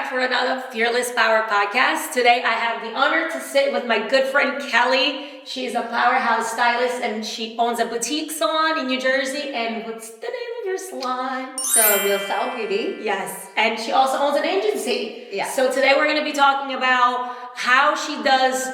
back for another Fearless Power podcast. Today I have the honor to sit with my good friend Kelly. She's a powerhouse stylist and she owns a boutique salon in New Jersey. And what's the name of your salon? So Reelstyle Beauty. Yes, and she also owns an agency. Yeah. So today we're going to be talking about how she does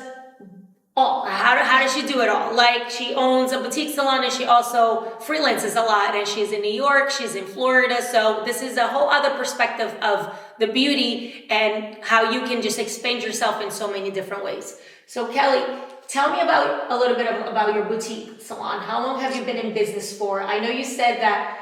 all. How does she do it all? Like, she owns a boutique salon and she also freelances a lot, and she's in New York, she's in Florida. So this is a whole other perspective of the beauty and how you can just expand yourself in so many different ways. So Kelly, tell me about a little bit about your boutique salon. How long have you been in business for? I know you said that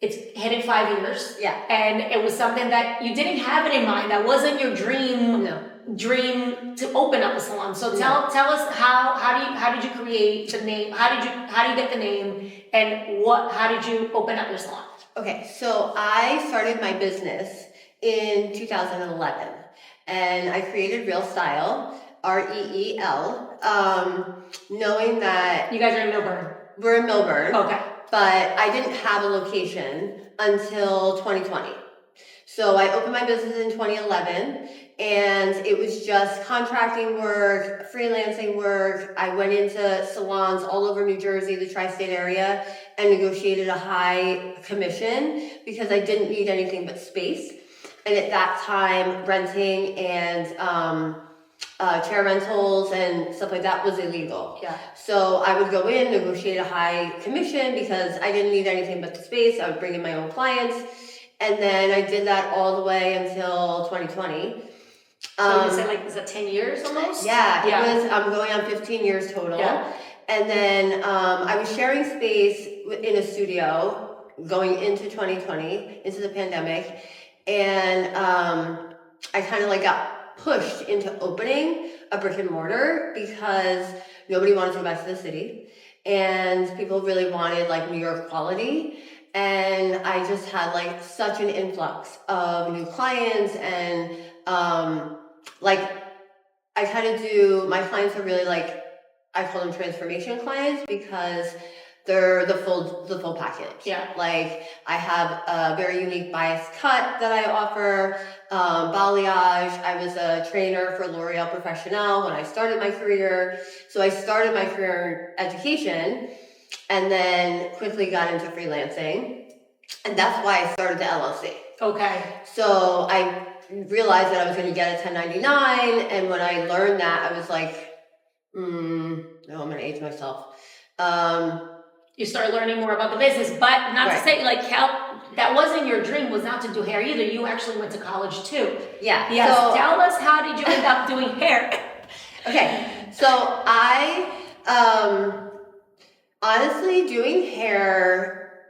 it's hitting 5 years. Yeah. And it was something that you didn't have it in mind. That wasn't your dream. No. Dream to open up a salon. So tell us how did you create the name? How do you get the name? And how did you open up your salon? Okay, so I started my business in 2011, and I created Reelstyle, Reel, knowing that You guys are in Melbourne. we're in Melbourne. Okay. But I didn't have a location until 2020. So I opened my business in 2011, and it was just contracting work, freelancing work. I went into salons all over New Jersey, the tri-state area, and negotiated a high commission because I didn't need anything but space. And at that time, renting and chair rentals and stuff like that was illegal. Yeah. So I would go in, negotiate a high commission because I didn't need anything but the space. I would bring in my own clients. And then I did that all the way until 2020. So you said, is that 10 years almost? Yeah, it was. I'm going on 15 years total. Yeah. And then I was sharing space in a studio going into 2020, into the pandemic. And I kind of got pushed into opening a brick and mortar because nobody wanted to go back to the city. And people really wanted New York quality. And I just had such an influx of new clients, and I kind of do, my clients are really I call them transformation clients because they're the full package. Yeah. I have a very unique bias cut that I offer, balayage. I was a trainer for L'Oreal Professionnel when I started my career. So I started my career in education and then quickly got into freelancing. And that's why I started the LLC. Okay. So I realized that I was going to get a 1099. And when I learned that, I was no, I'm going to age myself. You started learning more about the business, but not to say Cal, that wasn't your dream, was not to do hair either. You actually went to college too. Yeah. Yes. So, tell us, how did you end up doing hair? Okay. So I, honestly, doing hair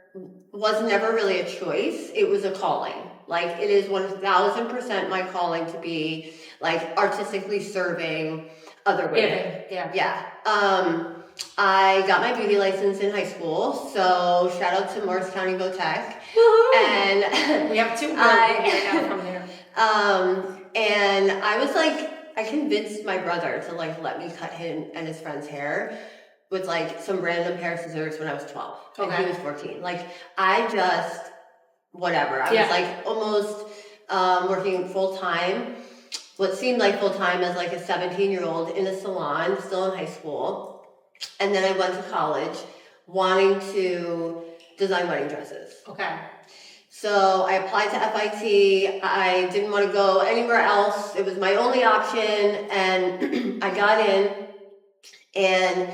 was never really a choice. It was a calling. It is 1000% my calling to be artistically serving other women. Yeah. I got my beauty license in high school, so shout out to Morris County Votech. And we have two girls here now from there. And I was I convinced my brother to let me cut him and his friend's hair with some random pair of scissors when I was 12. And he was 14. I just, whatever. I was almost working full time. What seemed like full time as a 17-year-old in a salon, still in high school. And then I went to college wanting to design wedding dresses. Okay. So I applied to FIT. I didn't want to go anywhere else. It was my only option. And I got in, and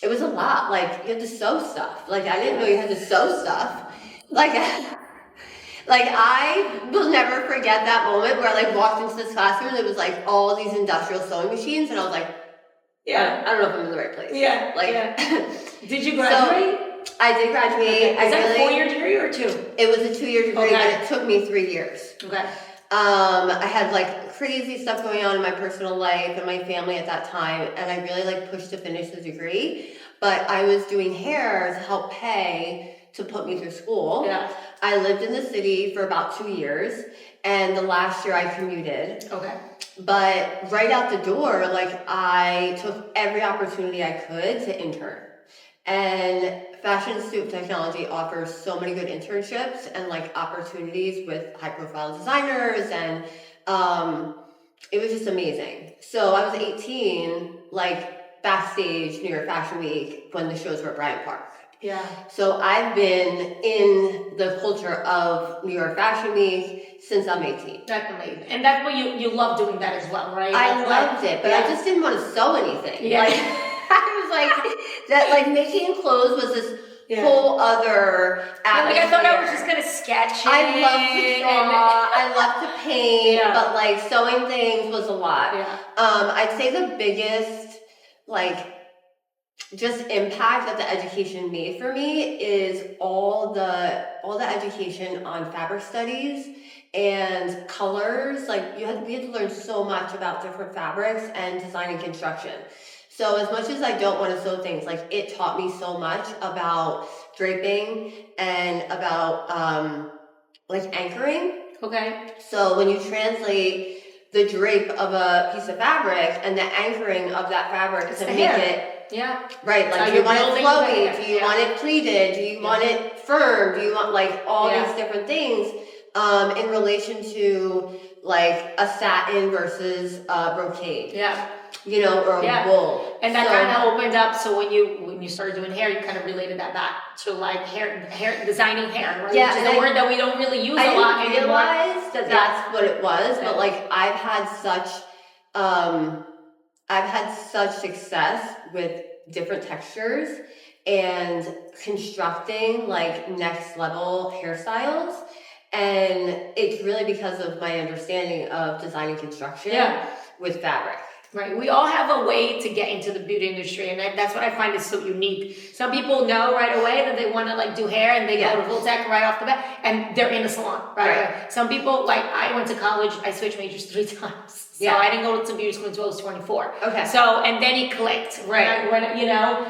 it was a lot. You had to sew stuff. I didn't know you had to sew stuff. I will never forget that moment where I walked into this classroom and it was all these industrial sewing machines, and I was I don't know if I'm in the right place. Yeah. Did you graduate? So, I did graduate. Okay. Is that a 4-year degree or 2? It was a 2-year degree, but it took me 3 years. Okay. I had crazy stuff going on in my personal life and my family at that time, and I really pushed to finish the degree. But I was doing hair to help pay to put me through school. Yeah. I lived in the city for about 2 years, and the last year I commuted. Okay. But right out the door, I took every opportunity I could to intern. And Fashion Institute of Technology offers so many good internships and like opportunities with high profile designers, and it was just amazing. So I was 18, like backstage New York Fashion Week when the shows were at Bryant Park. Yeah. So I've been in the culture of New York Fashion Week since I'm 18. Definitely. And that's what you love doing that as well, right? I That's loved it, but I just didn't want to sew anything. Yeah. Like I was like that. Like making clothes was this whole other atmosphere. Like I thought I was just gonna sketch it. I love to draw. I love to paint, but like sewing things was a lot. Yeah. I'd say the biggest like just impact that the education made for me is all the education on fabric studies and colors. Like we had to learn so much about different fabrics and design and construction. So as much as I don't want to sew things, like it taught me so much about draping and about like anchoring. Okay. So when you translate the drape of a piece of fabric and the anchoring of that fabric to make it right, like do you want it flowy? Do you want it pleated? Do you want it firm? Do you want like all these different things in relation to like a satin versus brocade? Yeah. You know, or wool. And that kind of opened up. So when you started doing hair, you kind of related that back to like hair designing hair, right? Yeah, which is a word that we don't really use a lot anymore. I didn't realize that that's what it was, but like I've had such success with different textures and constructing like next level hairstyles, and it's really because of my understanding of design and construction with fabric. Right. We all have a way to get into the beauty industry, and that's what I find is so unique. Some people know right away that they want to like do hair, and they go to full tech right off the bat, and they're in the salon right away. Some people, like I went to college, I switched majors 3 times. So I didn't go to beauty school until I was 24. Okay. So, and then it clicked. Right. When, you know,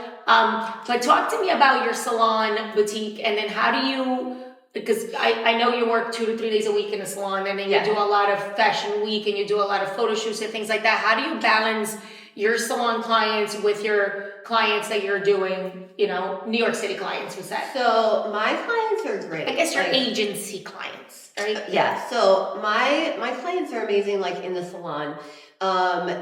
but talk to me about your salon boutique, and then how do you, because I know you work 2 to 3 days a week in a salon, and then you do a lot of fashion week, and you do a lot of photo shoots and things like that. How do you balance your salon clients with your clients that you're doing, you know, New York City clients, was that? So my clients are great. I guess your agency clients, right? Yeah. So my clients are amazing, like in the salon.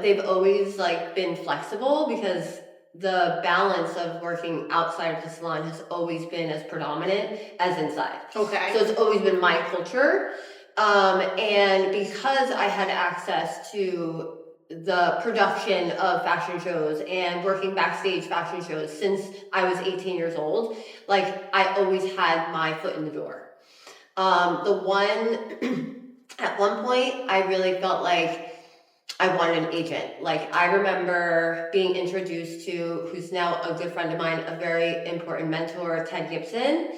They've always like been flexible because the balance of working outside of the salon has always been as predominant as inside. Okay. So it's always been my culture. And because I had access to the production of fashion shows and working backstage fashion shows since I was 18 years old, like I always had my foot in the door. At one point, I really felt like I wanted an agent. Like I remember being introduced to, who's now a good friend of mine, a very important mentor, Ted Gibson.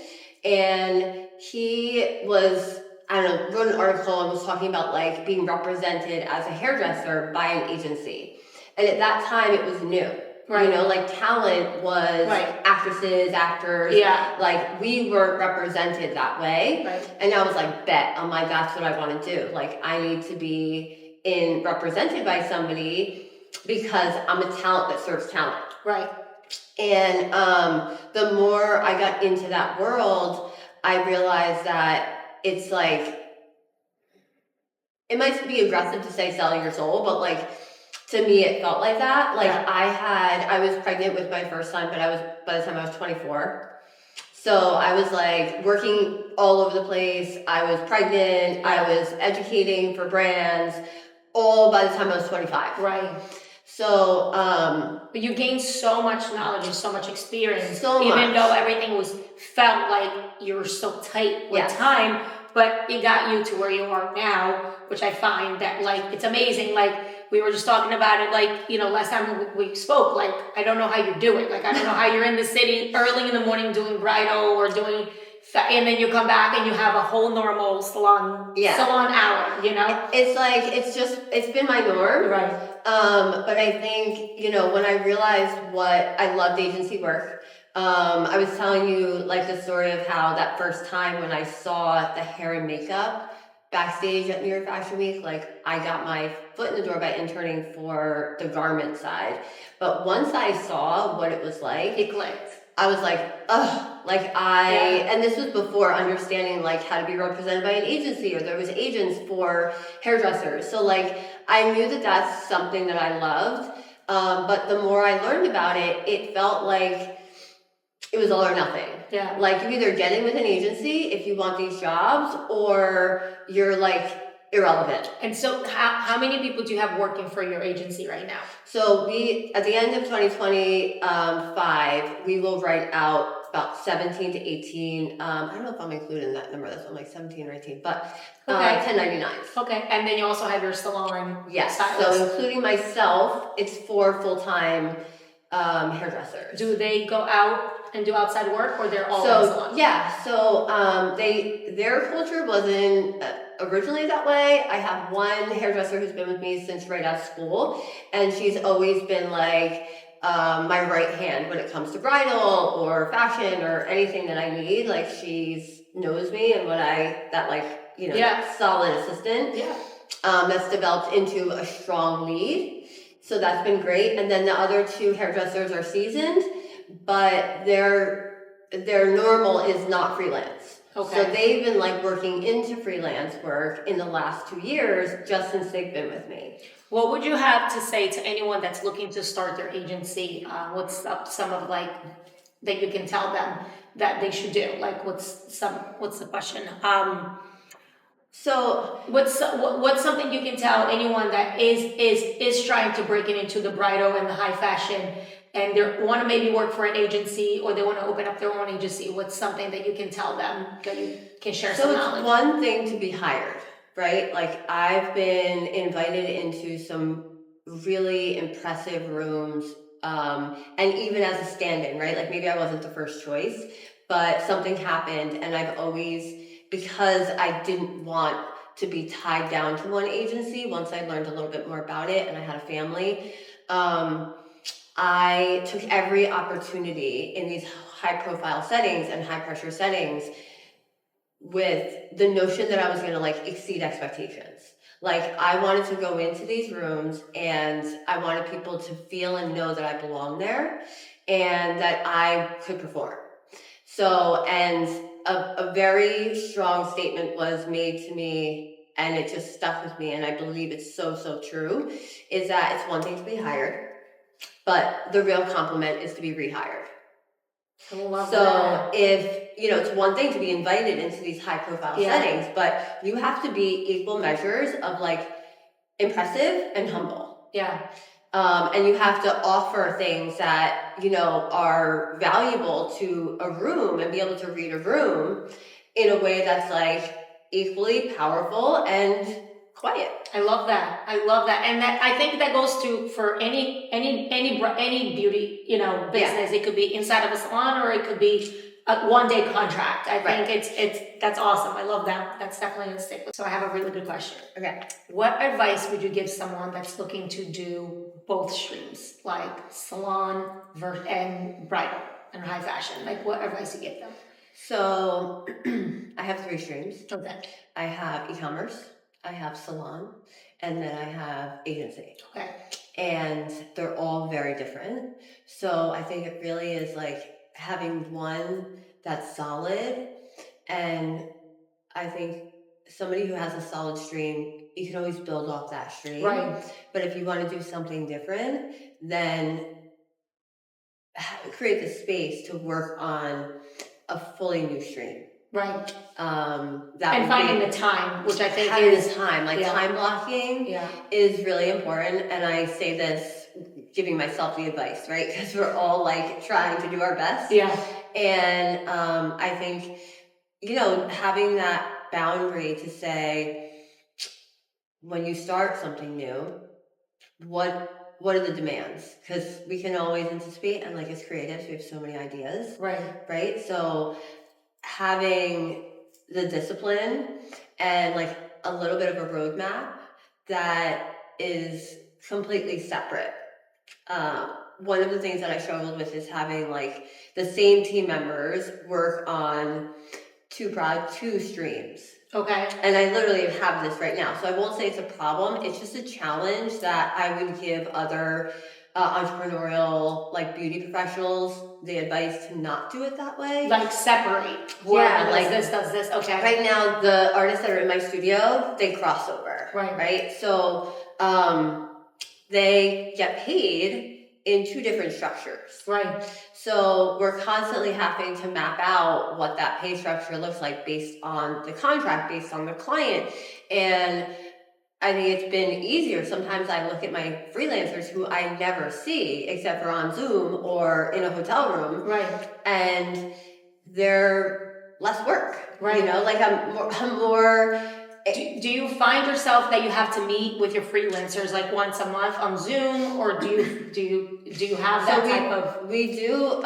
And he was, I don't know, wrote an article and was talking about like being represented as a hairdresser by an agency. And at that time it was new. Right. You know, like talent was actresses, actors. Yeah. Like we weren't represented that way. Right. And I was like, I'm like, that's what I want to do. Like I need to be represented by somebody because I'm a talent that serves talent. Right. And the more I got into that world, I realized that it's like, it might be aggressive to say selling your soul, but like to me it felt like that. Like I was pregnant with my first son, but by the time I was 24. So I was like working all over the place. I was pregnant. I was educating for brands, all by the time I was 25. Right. So, but you gained so much knowledge and so much experience, even though everything felt like you were so tight with time, but it got you to where you are now, which I find that like, it's amazing. Like we were just talking about it, like, you know, last time we spoke, like, I don't know how you do it. Like, I don't know how you're in the city early in the morning doing bridal or doing, and then you come back and you have a whole normal salon hour, you know? It's like, it's been my norm. Right. But I think, you know, when I realized I loved agency work, I was telling you like the story of how that first time when I saw the hair and makeup backstage at New York Fashion Week, like I got my foot in the door by interning for the garment side. But once I saw what it was like, it clicked. I was like, ugh, and this was before understanding like how to be represented by an agency, or there was agents for hairdressers. So like, I knew that that's something that I loved. But the more I learned about it, it felt like it was all or nothing. Yeah. Like you either get in with an agency if you want these jobs, or you're like irrelevant. And so how many people do you have working for your agency right now? So we, at the end of 2025, we will write out about 17 to 18. I don't know if I'm including that number. That's like 17 or 18, but 1099s. Okay. And then you also have your salon. Yes. stylist. So including myself, it's 4 full-time hairdressers. Do they go out and do outside work, or they're all in salon? Yeah. So their culture wasn't originally that way. I have one hairdresser who's been with me since right out of school, and she's always been like my right hand when it comes to bridal or fashion or anything that I need. Like she knows me and solid assistant. Yeah. That's developed into a strong lead. So that's been great. And then the other 2 hairdressers are seasoned, but their normal is not freelance. Okay. So they've been like working into freelance work in the last 2 years, just since they've been with me. What would you have to say to anyone that's looking to start their agency? What's some of like that you can tell them that they should do? Like what's the question? So what's something you can tell anyone that is trying to break into the bridal and the high fashion, and they want to maybe work for an agency, or they want to open up their own agency? What's something that you can tell them that you can share some knowledge? So it's one thing to be hired, right? Like I've been invited into some really impressive rooms, and even as a stand-in, right? Like maybe I wasn't the first choice, but something happened, and I've always, because I didn't want to be tied down to one agency, once I learned a little bit more about it and I had a family, I took every opportunity in these high profile settings and high pressure settings with the notion that I was going to like exceed expectations. Like I wanted to go into these rooms and I wanted people to feel and know that I belong there and that I could perform. So, and a very strong statement was made to me, and it just stuck with me, and I believe it's so true, is that it's one thing to be hired, but the real compliment is to be rehired. So if, it's one thing to be invited into these high profile settings, but you have to be equal measures of like impressive and humble. Yeah. And you have to offer things that, are valuable to a room and be able to read a room in a way that's like equally powerful and quiet. I love that. And that, I think that goes to, for any beauty, business. It could be inside of a salon, or it could be a one-day contract. I think that's awesome. I love that. That's definitely a stick. So I have a really good question. Okay. What advice would you give someone that's looking to do both streams, like salon and bridal and high fashion? Like what advice you give them? So I have 3 streams. Okay. I have e-commerce, I have salon, and then I have agency. Okay. And they're all very different. So I think it really is like having one that's solid, and I think somebody who has a solid stream, you can always build off that stream. Right. But if you want to do something different, then create the space to work on a fully new stream. Right. And finding the time, which I think having is the time, time blocking is really important. And I say this giving myself the advice, right? Because we're all like trying to do our best. Yeah. And I think, having that boundary to say, when you start something new, what are the demands? Because we can always anticipate, and like as creatives, we have so many ideas. Right. So having the discipline and like a little bit of a roadmap that is completely separate. One of the things that I struggled with is having like the same team members work on 2 streams. Okay. And I literally have this right now. So I won't say it's a problem. It's just a challenge that I would give other entrepreneurial, like beauty professionals, the advice to not do it that way. Like separate. Yeah, Whoever like does this. Okay. right now, the artists that are in my studio, they cross over. Right. So they get paid in two different structures. Right. So we're constantly having to map out what that pay structure looks like based on the contract, based on the client. And I think it's been easier. Sometimes I look at my freelancers who I never see except for on Zoom or in a hotel room. Right. And they're less work. Right. You know, like I'm more do you find yourself that you have to meet with your freelancers like once a month on Zoom, or do you have that type of? We do.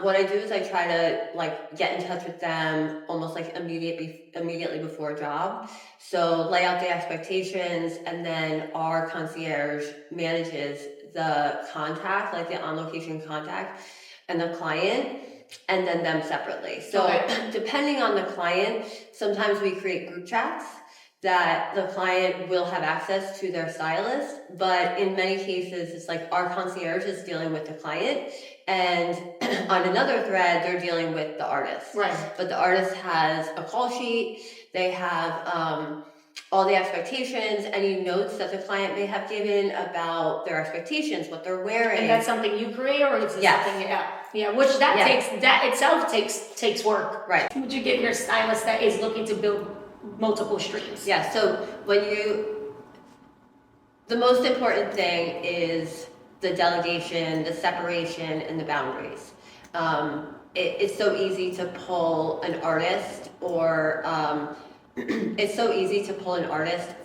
What I do is I try to like get in touch with them almost like immediately before a job. So lay out the expectations, and then our concierge manages the contact, like the on-location contact, and the client, and then them separately. So depending on the client, sometimes we create group chats that the client will have access to their stylist, but in many cases, it's like our concierge is dealing with the client, and on another thread, they're dealing with the artist. Right. But the artist has a call sheet, they have all the expectations, any notes that the client may have given about their expectations, what they're wearing. And that's something you create, or is it something? Yeah. Which that itself takes work. Right. Would you give your stylist that is looking to build multiple streams? Yeah. So the most important thing is the delegation, the separation, and the boundaries. It's so easy to pull an artist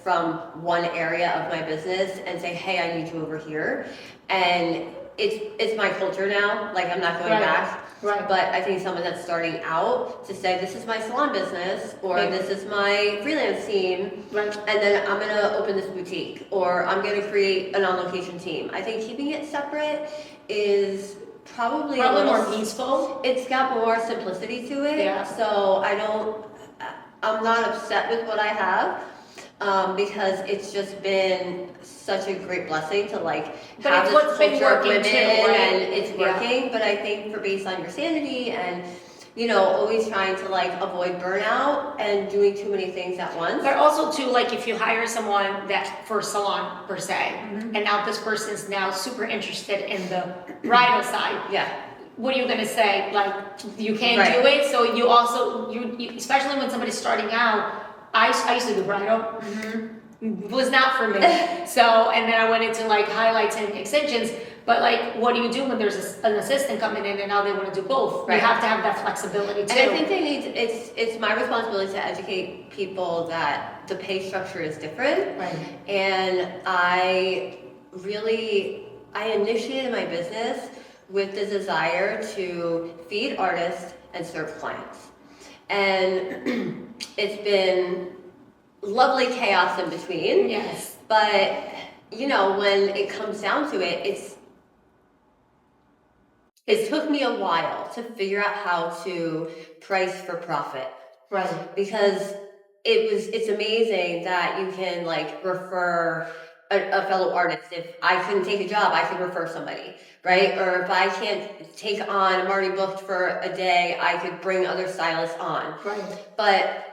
from one area of my business and say, hey, I need you over here. And it's my culture now. Like, I'm not going back. Right. But I think someone that's starting out to say, this is my salon business, or this is my freelance team, and then I'm going to open this boutique, or I'm going to create an on-location team. I think keeping it separate is probably a little more peaceful. It's got more simplicity to it. Yeah. So I'm not upset with what I have. Because it's just been such a great blessing to like have this culture of women, and it's working. But I think based on your sanity and always trying to like avoid burnout and doing too many things at once. But also too, like if you hire someone that for a salon per se, and now this person's now super interested in the bridal side. Yeah. What are you gonna say? Like you can't do it. So you also you especially when somebody's starting out. I used to do bridal. It was not for me. So, and then I went into like highlights and extensions. But like, what do you do when there's an assistant coming in and now they want to do both? You have to have that flexibility too. And I think it's my responsibility to educate people that the pay structure is different. Right. And I initiated my business with the desire to feed artists and serve clients. And it's been lovely chaos in between. Yes. But, when it comes down to it, it took me a while to figure out how to price for profit. Right. Because it's amazing that you can like refer a fellow artist. If I couldn't take a job, I could refer somebody, right? Or if I can't take on, I'm already booked for a day, I could bring other stylists on. Right. But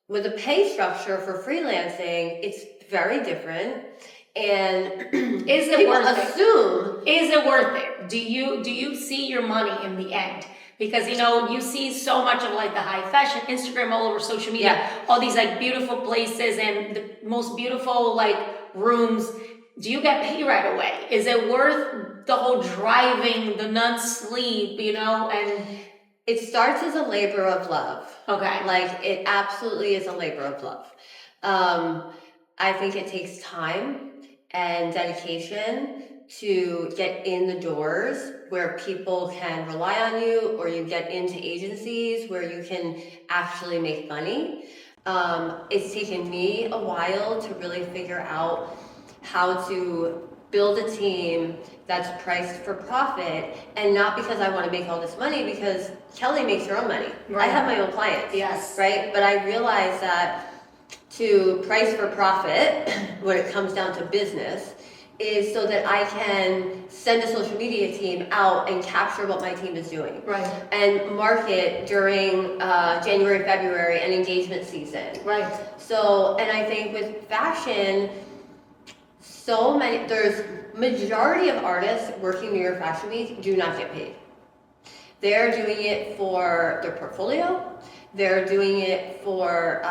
with a pay structure for freelancing, it's very different. And is it worth it? Is it worth it? Do you see your money in the end? Because you see so much of like the high fashion, Instagram, all over social media, all these like beautiful places and the most beautiful like rooms. Do you get paid right away? Is it worth the whole driving, the non-sleep, and it starts as a labor of love. Okay. Like it absolutely is a labor of love. I think it takes time and dedication to get in the doors where people can rely on you, or you get into agencies where you can actually make money. It's taken me a while to really figure out how to build a team that's priced for profit, and not because I want to make all this money, because Kelly makes her own money. Right. I have my own clients. Yes. Right? But I realize that to price for profit, when it comes down to business, is so that I can send a social media team out and capture what my team is doing. Right. And market during January, February, and engagement season. Right. So, and I think with fashion, there's majority of artists working New York Fashion Week do not get paid. They're doing it for their portfolio. They're doing it for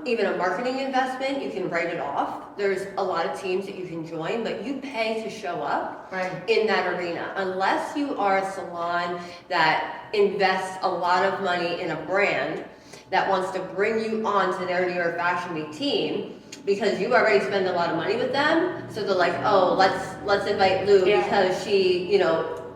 even a marketing investment. You can write it off. There's a lot of teams that you can join, but you pay to show up in that arena. Unless you are a salon that invests a lot of money in a brand that wants to bring you on to their New York Fashion Week team, because you already spend a lot of money with them, so they're like, oh, let's invite Lou because she,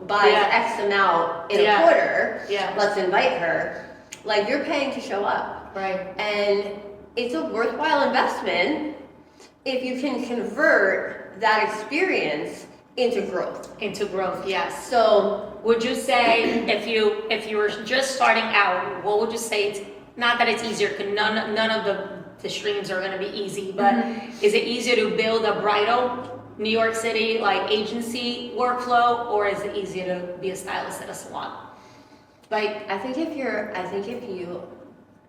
buys X amount in a quarter. Yeah. Let's invite her. Like, you're paying to show up. Right. And it's a worthwhile investment if you can convert that experience into growth. Into growth, yes. So, would you say if you were just starting out, what would you say? It's not that it's easier, because none of the streams are going to be easy, but is it easier to build a bridal New York City like agency workflow, or is it easier to be a stylist at a salon? Like, I think if you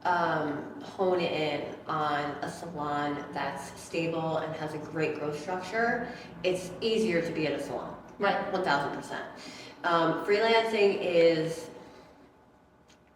hone it in on a salon that's stable and has a great growth structure, it's easier to be at a salon. Right. 1000%. Freelancing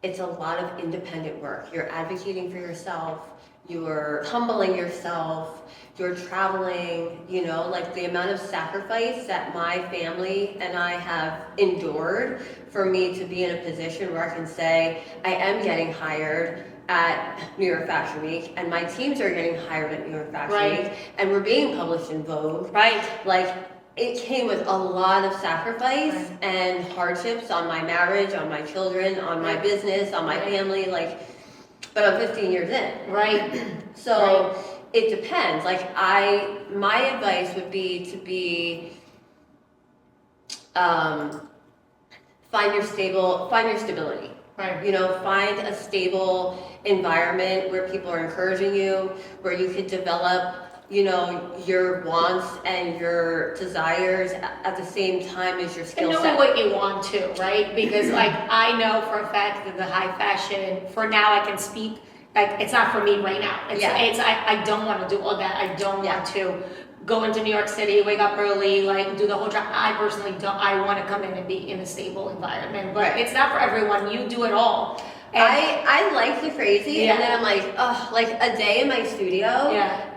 it's a lot of independent work. You're advocating for yourself. You're humbling yourself, you're traveling, like the amount of sacrifice that my family and I have endured for me to be in a position where I can say, I am getting hired at New York Fashion Week, and my teams are getting hired at New York Fashion Week, and we're being published in Vogue. Right. Like, it came with a lot of sacrifice and hardships on my marriage, on my children, on my business, on my family, but I'm 15 years in. Right. So it depends. Like, my advice would be to find your stability. Right. Find a stable environment where people are encouraging you, where you could develop, your wants and your desires at the same time as your skill set. And knowing what you want to, right? Because I know for a fact that the high fashion, for now I can speak, it's not for me right now. I don't want to do all that. I don't want to go into New York City, wake up early, do the whole job. I personally don't. I want to come in and be in a stable environment, but it's not for everyone. You do it all. And I like the crazy, and then I'm like, a day in my studio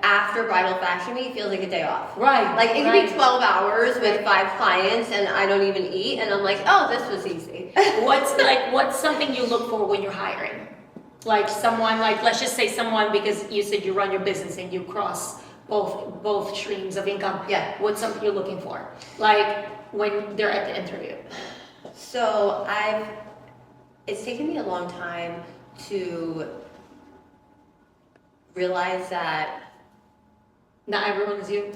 after Bridal Fashion Week feels like a day off. Right. Like, it could be 12 hours with 5 clients, and I don't even eat, and I'm like, oh, this was easy. What's something you look for when you're hiring? Like someone, let's just say someone, because you said you run your business and you cross both streams of income. Yeah. What's something you're looking for? Like when they're at the interview. So it's taken me a long time to realize that not everyone is you.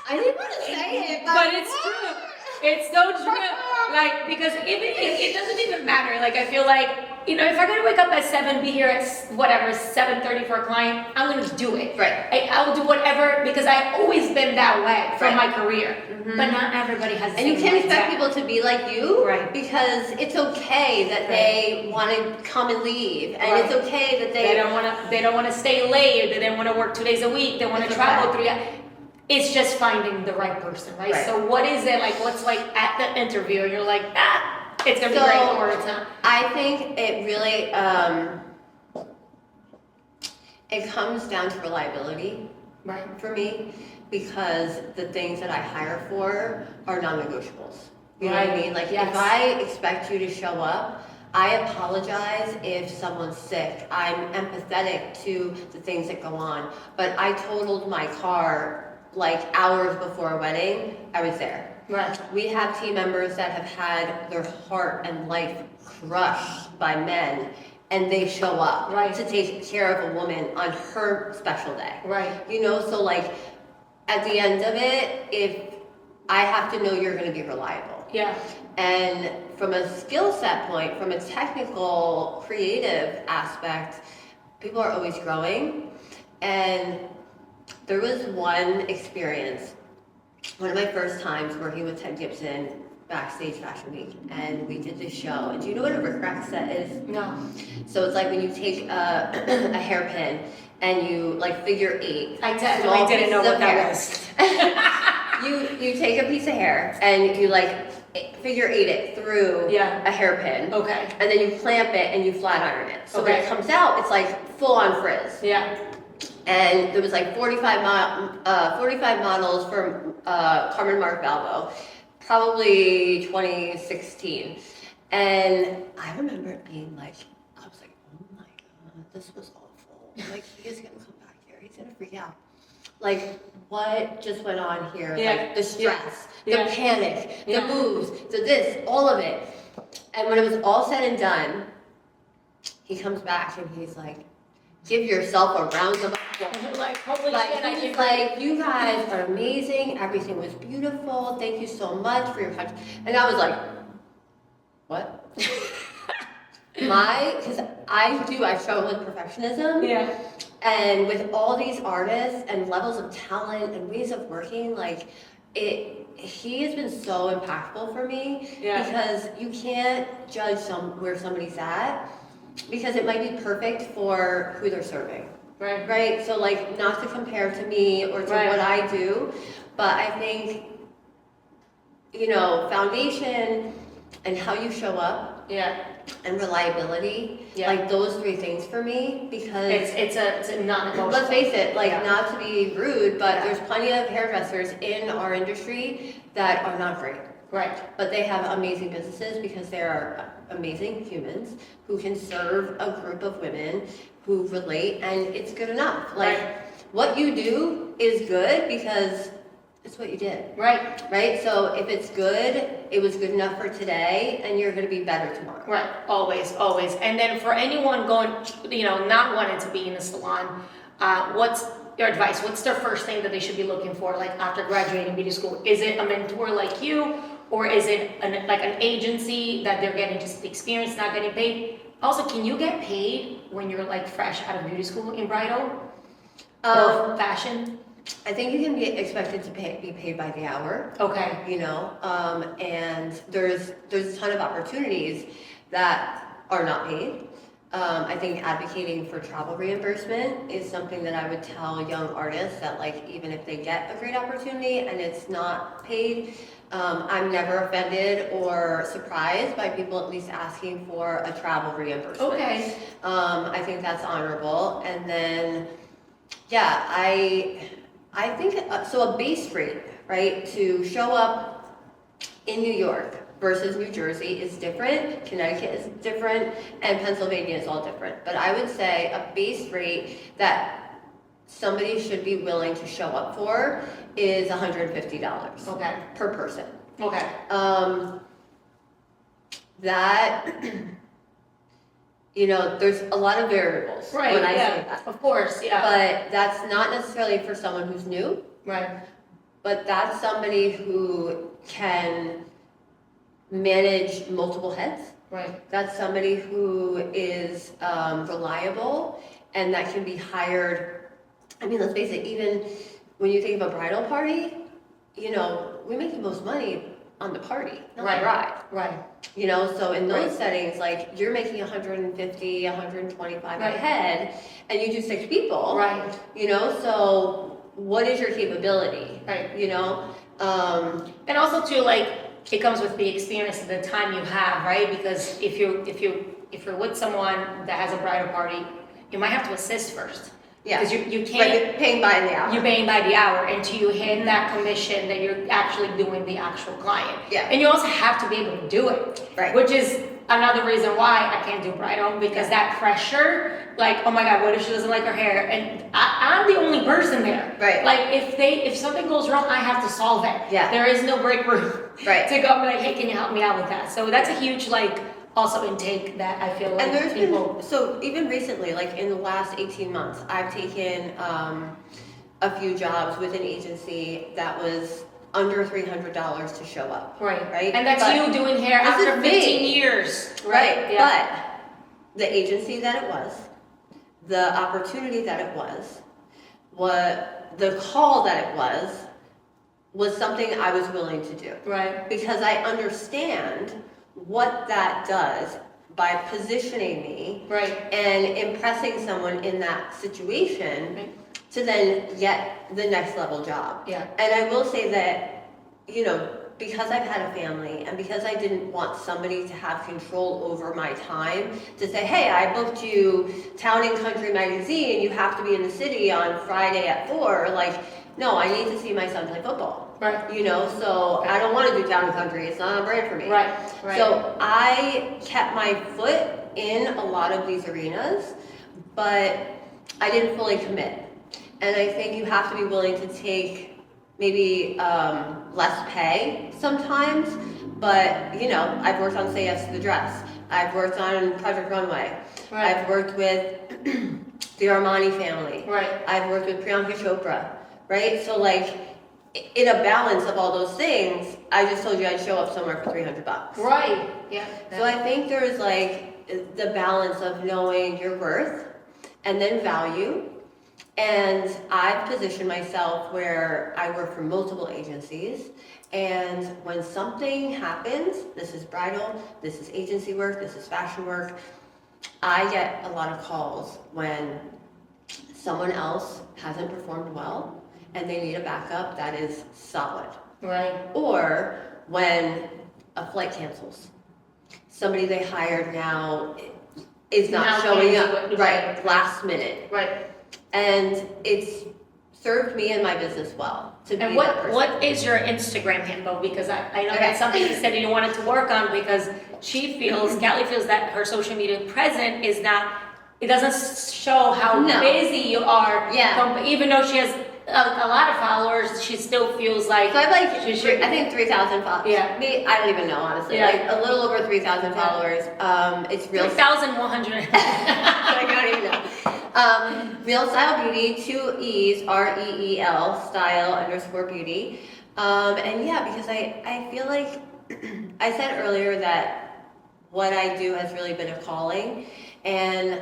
I didn't want to say it, but it's true. It's so true. Because it doesn't even matter. I feel like, if I'm gonna wake up at 7, be here at 7:30 for a client, I'm gonna do it. Right. I will do whatever, because I've always been that way from my career. But not everybody has the same And you can't expect mindset. people to be like you, right? Because it's okay that they want to come and leave, and it's okay that they don't want to stay late. They don't want to work 2 days a week. They want to travel 3 hours. It's just finding the right person, right? So what is it like? What's at the interview? You're like, it's gonna be great, or it's not. I think it really it comes down to reliability, right? For me, because the things that I hire for are non-negotiables. You know what I mean? If I expect you to show up, I apologize if someone's sick. I'm empathetic to the things that go on, but I totaled my car hours before a wedding. I was there. Right. We have team members that have had their heart and life crushed by men, and they show up to take care of a woman on her special day. Right. So at the end of it, if I have to know you're going to be reliable. Yeah. And from a skill set point, from a technical, creative aspect, people are always growing. And there was one experience one of my first times working with Ted Gibson backstage Fashion Week, and we did this show. And do you know what a rickrack set is? No. So it's like when you take a hairpin and you like figure eight. I definitely didn't know what that was. you take a piece of hair and you like figure eight it through a hairpin. Okay. And then you clamp it and you flat iron it. So when Okay. it comes out, it's like full on frizz. Yeah. And there was like 45 models from Carmen Mark Balbo, probably 2016. And I remember it being like, I was like, oh my God, this was awful. Like, he is gonna come back here, he's gonna freak out. Like, what just went on here? Yeah. Like, the stress, Yeah. the panic, the moves, the this, all of it. And when it was all said and done, he comes back and he's like, give yourself a round of applause. Like, holy Like, shit, I he can was like, you guys are amazing. Everything was beautiful. Thank you so much for your touch. And I was like, what? Because I struggle with perfectionism. Yeah. And with all these artists and levels of talent and ways of working, like, he has been so impactful for me. Yeah. Because you can't judge where somebody's at, because it might be perfect for who they're serving. Right. Right? So, like, not to compare to me or to what I do, but I think, foundation and how you show up and reliability, like those three things for me, because it's a non-negotiable. let's face it, like, not to be rude, but there's plenty of hairdressers in our industry that are not great. Right. But they have amazing businesses because they are amazing humans who can serve a group of women who relate, and it's good enough. Like, what you do is good because it's what you did. Right. Right? So if it's good, it was good enough for today, and you're going to be better tomorrow. Right. Always, always. And then for anyone going, not wanting to be in a salon, what's your advice? What's their first thing that they should be looking for, like, after graduating beauty school? Is it a mentor like you? Or is it an agency that they're getting just the experience, not getting paid? Also, can you get paid when you're like fresh out of beauty school in bridal or fashion? I think you can be expected to be paid by the hour. Okay. And there's a ton of opportunities that are not paid. I think advocating for travel reimbursement is something that I would tell young artists that, like, even if they get a great opportunity and it's not paid, I'm never offended or surprised by people at least asking for a travel reimbursement. Okay. I think that's honorable. And then, I think, so a base rate, right, to show up in New York versus New Jersey is different, Connecticut is different, and Pennsylvania is all different. But I would say a base rate that somebody should be willing to show up for is $150 per person. Okay. That, there's a lot of variables Right. when I say that. Of course. Yeah. But that's not necessarily for someone who's new. Right. But that's somebody who can manage multiple heads. Right. That's somebody who is reliable and that can be hired. I mean, let's face it, even when you think of a bridal party, we make the most money on the party, not the bride. Right. So in those settings, like, you're making 150, 125 a head, and you do 6 people. Right. So what is your capability? Right. And also too, like, it comes with the experience and the time you have, right? Because if you're with someone that has a bridal party, you might have to assist first. Yeah. Because you can't. Right, paying by the hour. You're paying by the hour until you hit that commission that you're actually doing the actual client. Yeah. And you also have to be able to do it. Right. Which is another reason why I can't do bridal, because that pressure, like, oh my God, what if she doesn't like her hair? And I'm the only person there. Right. Like, if something goes wrong, I have to solve it. Yeah. There is no break room. Right. To go and be like, hey, can you help me out with that? So that's a huge, like, also intake that I feel like And there's people. so even recently, like in the last 18 months, I've taken a few jobs with an agency that was under $300 to show up. Right. Right. And that's you doing hair this after is 15 me. years. Right. Yeah. But the agency that it was, the opportunity that it was, what the call that it was, was something I was willing to do. Right. Because I understand what that does by positioning me Right. and impressing someone in that situation Right. to then get the next level job. Yeah. And I will say that, you know, because I've had a family and because I didn't want somebody to have control over my time to say, hey, I booked you Town and Country magazine, you have to be in the city on Friday at 4. Like, no, I need to see my son play football. Right. You know, so I don't want to do Town and Country. It's not on brand for me. Right. Right. So I kept my foot in a lot of these arenas, but I didn't fully commit. And I think you have to be willing to take maybe less pay sometimes, but you know, I've worked on Say Yes to the Dress. I've worked on Project Runway. Right. I've worked with the Armani family. Right. I've worked with Priyanka Chopra, right? So like, in a balance of all those things, I just told you I'd show up somewhere for $300. Right. Yeah. So I think there's like the balance of knowing your worth and then value. And I've positioned myself where I work for multiple agencies. And when something happens, this is bridal, this is agency work, this is fashion work, I get a lot of calls when someone else hasn't performed well and they need a backup that is solid. Right. Or when a flight cancels. Somebody they hired now is not Now showing can't up, do it. right, last minute. Right. And it's served me and my business well to And be that person. what is your Instagram handle? Because I know Okay. that's something you said you wanted to work on because Callie feels that her social media present is not, it doesn't show how No. busy you are. Yeah. Even though she has a lot of followers, she still feels like. So I have like, she should. I think 3,000 followers. Yeah. I don't even know, honestly. Yeah. Like a little over 3,000 Yeah. followers. It's real. 3,100. I don't even know. Reelstyle Beauty, 2 E's, REEL, style_beauty. And yeah, because I feel like I said earlier that what I do has really been a calling. And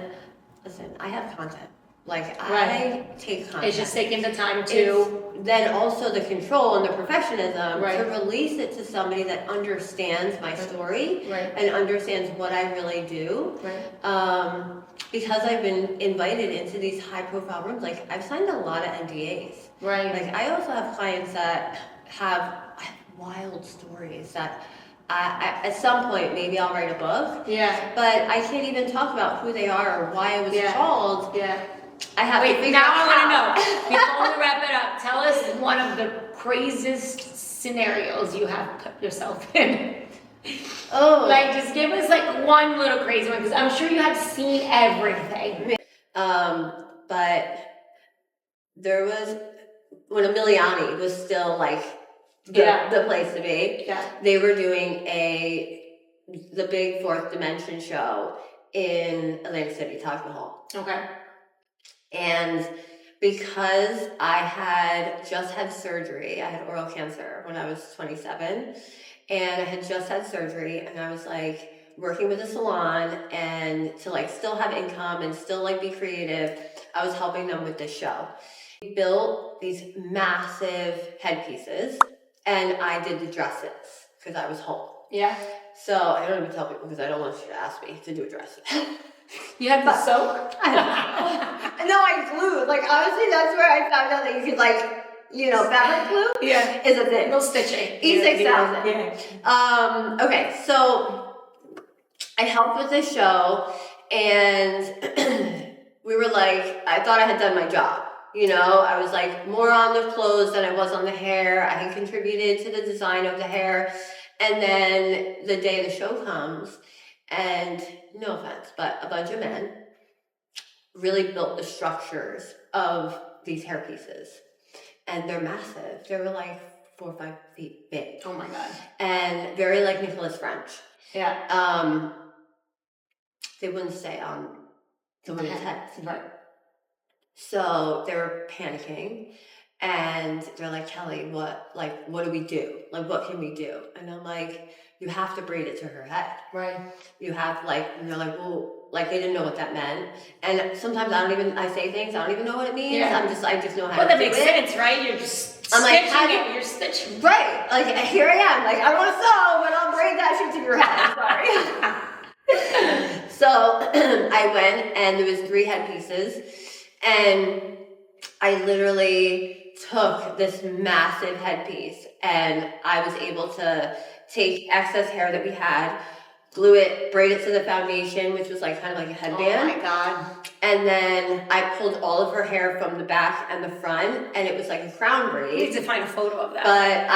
listen, I have content. Like I take content. It's just taking the time to. It's then also the control and the professionalism Right. to release it to somebody that understands my story Right. and understands what I really do. Right. Because I've been invited into these high profile rooms, like I've signed a lot of NDAs. Right. Like I also have clients that have wild stories that I at some point maybe I'll write a book. Yeah. But I can't even talk about who they are or why I was Yeah. called. Yeah. I have to Wait, figure now out I how. want to know. Before we wrap it up, tell us one of the craziest scenarios you have put yourself in. Oh. Like, just give us like one little crazy one, because I'm sure you have seen everything. But there was when Emiliani was still like the place to be. Yeah. They were doing the big Fourth Dimension show in Atlantic City, Taj Mahal. Okay. And because I had just had surgery, I had oral cancer when I was 27, and I had just had surgery, and I was like working with a salon, and to like still have income and still like be creative, I was helping them with this show. We built these massive headpieces, and I did the dresses because I was home. Yeah. So I don't even tell people because I don't want you to ask me to do a dress. You had the soak? No, I glued. Like, honestly, that's where I found out that you could, like, fabric glue Yeah. is a thing. No stitching. E6000. Yeah. Okay, so I helped with this show, and we were like, I thought I had done my job. I was like more on the clothes than I was on the hair. I had contributed to the design of the hair. And then the day the show comes, and no offense, but a bunch of men really built the structures of these hair pieces. And they're massive. They were like 4 or 5 feet big. Oh my God. And very like Nicholas French. Yeah. They wouldn't stay on the women's heads. Right. So they were panicking. And they're like, Kelly, what do we do? Like, what can we do? And I'm like, you have to braid it to her head. Right. You have and they're like, well, like they didn't know what that meant. And sometimes I say things, I don't even know what it means. Yeah. I just know how Well, to that do makes it. sense, right? You're just I'm like, Stitching it. You're stitching. right, like here I am, like I want to sew, but I'll braid that shit to your head. Sorry. So I went and there was 3 headpieces, and I literally took this massive headpiece, and I was able to take excess hair that we had, glue it, braid it to the foundation, which was like kind of like a headband. Oh my God. And then I pulled all of her hair from the back and the front, and it was like a crown We need braid. to find a photo of that. But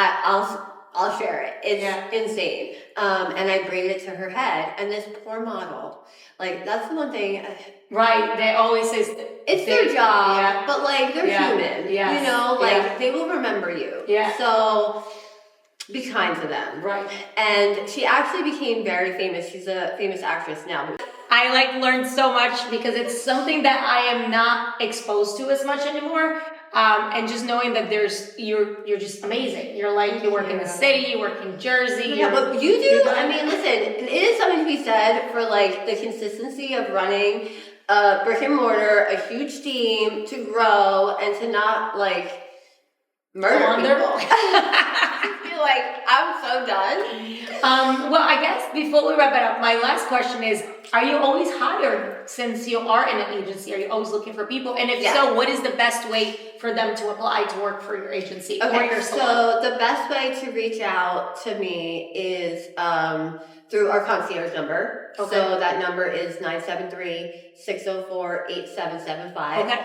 I'll share it. It's Yeah. insane. And I braided it to her head, and this poor model, like that's the one thing. Right. They always say It's their job, Yeah. but like they're Yeah. human. Yes. You know, like Yeah. they will remember you. Yeah. So be kind to them. Right. And she actually became very famous. She's a famous actress now. I like learned so much because it's something that I am not exposed to as much anymore. And just knowing that you're just amazing. You're like, you work in the city, you work in Jersey. Yeah, what you do, I mean, listen, it is something to be said for like the consistency of running a brick and mortar, a huge team, to grow and to not like murder people. I feel like I'm so done. Well, I guess before we wrap it up, my last question is, are you always hired since you are in an agency? Are you always looking for people? And if so, what is the best way for them to apply to work for your agency or your salon? So the best way to reach out to me is through our concierge number. Okay. So that number is 973-604-8775. Okay.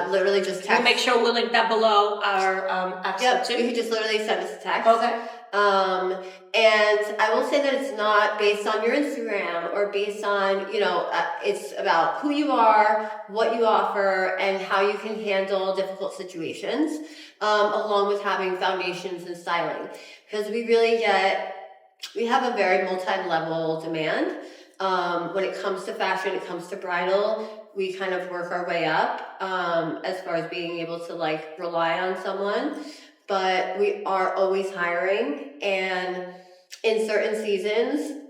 Literally just text. We'll make sure we'll link that below our episode Yep, too. you can just literally send us a text. Okay. And I will say that it's not based on your Instagram or based on, it's about who you are, what you offer, and how you can handle difficult situations, along with having foundations and styling. Because we have a very multi-level demand. When it comes to fashion, it comes to bridal, we kind of work our way up, as far as being able to like rely on someone. But we are always hiring, and in certain seasons,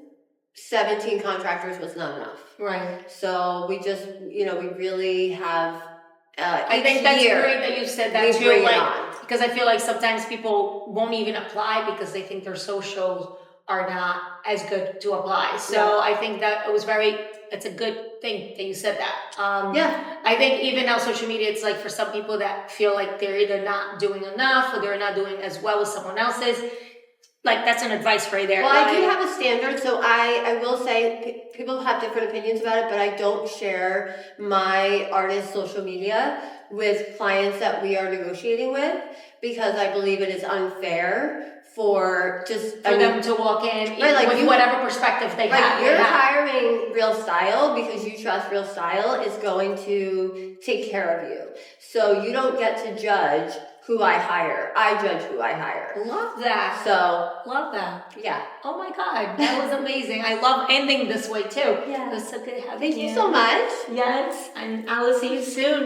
17 contractors was not enough. Right. So we just, we really have. I think that's great that you said that too. Like, because I feel like sometimes people won't even apply because they think their socials are not as good to apply. So I think that it's a good thing that you said that. I think even now social media, it's like for some people that feel like they're either not doing enough or they're not doing as well as someone else is. Like that's an advice right there. Well, I do have a standard, so I will say people have different opinions about it, but I don't share my artist's social media with clients that we are negotiating with because I believe it is unfair for them to walk in right, with whatever perspective they have. You're hiring Reelstyle because you trust Reelstyle is going to take care of you. So you don't get to judge who I hire. I judge who I hire. Love that. Love that. Yeah. Oh my God, that was amazing. I love ending this way too. Yeah. It was so good having you. Thank you so much. Yes, and I will see you soon.